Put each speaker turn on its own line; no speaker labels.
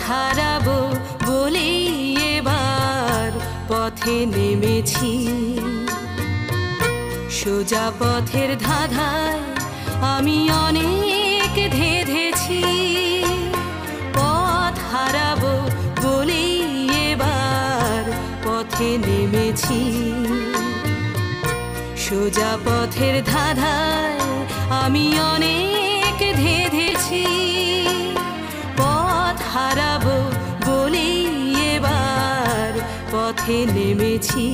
হারাবো বলেই এবার পথে নেমেছি। সোজা পথের ধাঁধায় আমি অনেক ধেঁধেছি। পথ হারাবো বলেই এবার পথে নেমেছি। সোজা পথের ধাঁধায় আমি অনেক ধেঁধেছি। পথ হারাবো বলেই এবার পথে নেমেছি।